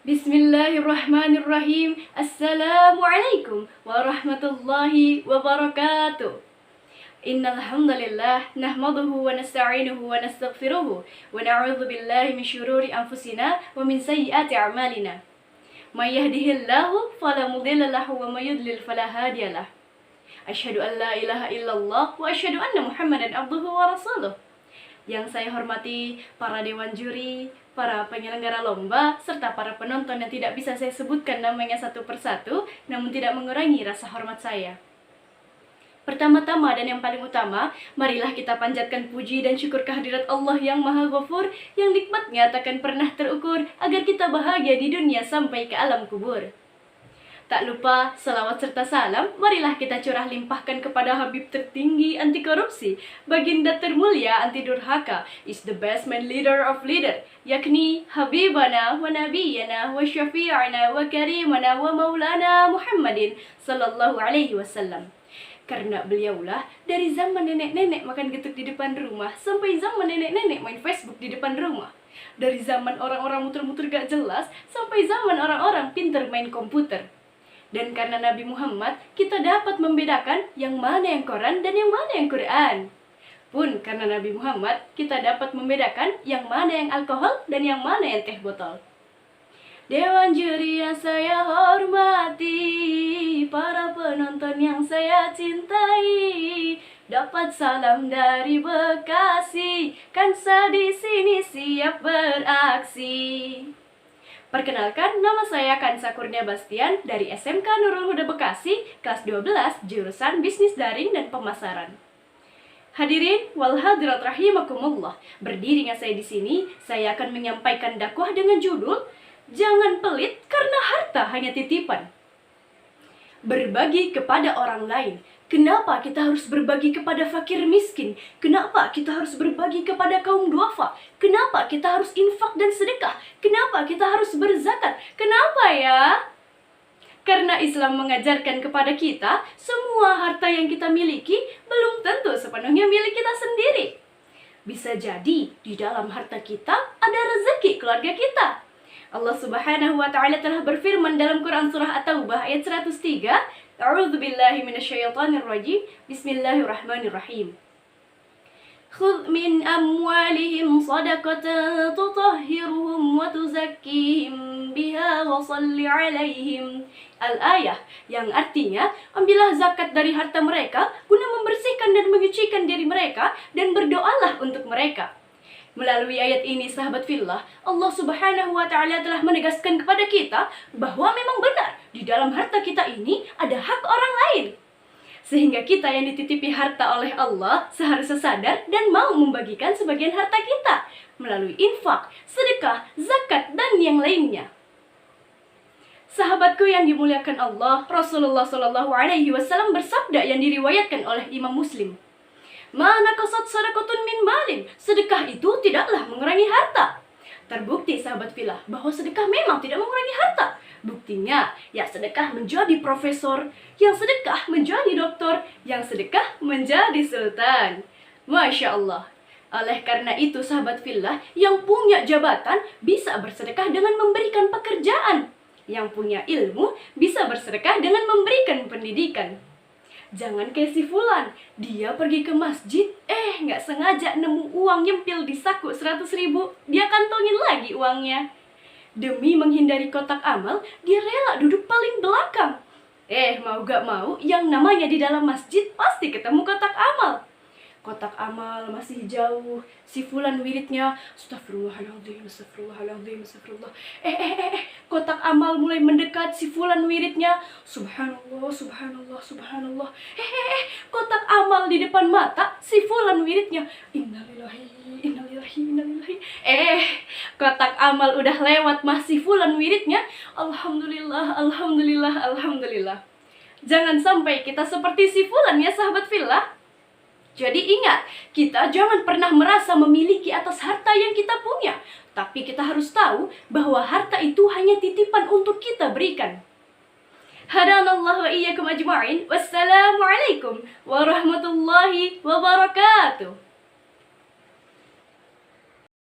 Bismillahirrahmanirrahim. Assalamualaikum warahmatullahi wabarakatuh. Innal hamdalillah nahmaduhu wa nasta'inuhu wa nastaghfiruhu wa na'udzu billahi min syururi anfusina wa min sayyiati a'malina. May yahdihillahu fala mudilla lahu wa may yudlil fala hadiyalah. Asyhadu an la ilaha illallah wa asyhadu anna Muhammadan abduhu wa rasuluh. Yang saya hormati para dewan juri, para penyelenggara lomba, serta para penonton yang tidak bisa saya sebutkan namanya satu persatu, namun tidak mengurangi rasa hormat saya. Pertama-tama dan yang paling utama, marilah kita panjatkan puji dan syukur kehadirat Allah yang Maha Ghafur, yang nikmatnya takkan pernah terukur, agar kita bahagia di dunia sampai ke alam kubur. Tak lupa, salawat serta salam, marilah kita curah limpahkan kepada Habib tertinggi anti korupsi, baginda termulia anti durhaka, is the best man leader of leader, yakni Habibana wa Nabiyana wa Syafi'ana wa Karimana wa Maulana Muhammadin sallallahu alaihi wasallam. Karena beliaulah dari zaman nenek-nenek makan getuk di depan rumah sampai zaman nenek-nenek main Facebook di depan rumah. Dari zaman orang-orang muter-muter gak jelas sampai zaman orang-orang pinter main komputer. Dan karena Nabi Muhammad, kita dapat membedakan yang mana yang Quran dan yang mana yang Quran. Pun karena Nabi Muhammad, kita dapat membedakan yang mana yang alkohol dan yang mana yang teh botol. Dewan juri yang saya hormati, para penonton yang saya cintai, dapat salam dari Bekasi, Kansa di sini siap beraksi. Perkenalkan, nama saya Kansa Kurnia Bastian dari SMK Nurul Huda Bekasi, kelas 12, jurusan Bisnis Daring dan Pemasaran. Hadirin wal hadirat rahimakumullah, berdirinya saya di sini, saya akan menyampaikan dakwah dengan judul Jangan pelit karena harta hanya titipan. Berbagi kepada orang lain. Kenapa kita harus berbagi kepada fakir miskin? Kenapa kita harus berbagi kepada kaum duafa? Kenapa kita harus infak dan sedekah? Kenapa kita harus berzakat? Kenapa ya? Karena Islam mengajarkan kepada kita, semua harta yang kita miliki belum tentu sepenuhnya milik kita sendiri. Bisa jadi di dalam harta kita ada rezeki keluarga kita. Allah Subhanahu wa Ta'ala telah berfirman dalam Quran Surah At-Taubah ayat 103, A'udzu billahi minasyaitonir rajim. Bismillahirrahmanirrahim. Khudh min amwalihim shadaqatan tutahhiruhum wa tuzakkihim biha wa shalli 'alaihim. Al-ayah yang artinya, ambillah zakat dari harta mereka guna membersihkan dan menyucikan diri mereka dan berdoalah untuk mereka. Melalui ayat ini, sahabat fillah, Allah Subhanahu wa Ta'ala telah menegaskan kepada kita bahwa memang benar di dalam harta kita ini ada hak orang lain. Sehingga kita yang dititipi harta oleh Allah seharusnya sadar dan mau membagikan sebagian harta kita melalui infak, sedekah, zakat, dan yang lainnya. Sahabatku yang dimuliakan Allah, Rasulullah SAW bersabda yang diriwayatkan oleh Imam Muslim. Mana kasat sadaqatun min malin, sedekah itu tidaklah mengurangi harta. Terbukti sahabat filah bahwa sedekah memang tidak mengurangi harta. Buktinya, yang sedekah menjadi profesor, yang sedekah menjadi doktor, yang sedekah menjadi sultan. Masya Allah. Oleh karena itu sahabat filah, yang punya jabatan bisa bersedekah dengan memberikan pekerjaan. Yang punya ilmu bisa bersedekah dengan memberikan pendidikan. Jangan kayak si Fulan, dia pergi ke masjid, nggak sengaja nemu uang nyempil di saku 100.000, dia kantongin lagi uangnya. Demi menghindari kotak amal, dia rela duduk paling belakang. Mau gak mau, yang namanya di dalam masjid pasti ketemu kotak amal. Kotak amal masih jauh, si Fulan wiridnya, astagfirullahaladzim, astagfirullahaladzim, astagfirullah. Kotak amal mulai mendekat, si Fulan wiridnya, subhanallah, subhanallah, subhanallah. Kotak amal di depan mata, si Fulan wiridnya, innalillahi, innalillahi, innalillahi. Kotak amal udah lewat, masih Fulan wiridnya, alhamdulillah, alhamdulillah, alhamdulillah. Jangan sampai kita seperti si Fulan ya sahabat fillah. Jadi ingat, kita jangan pernah merasa memiliki atas harta yang kita punya. Tapi kita harus tahu bahwa harta itu hanya titipan untuk kita berikan. Hadanallahu wa iyyakum ajma'in. Wassalamualaikum warahmatullahi wabarakatuh.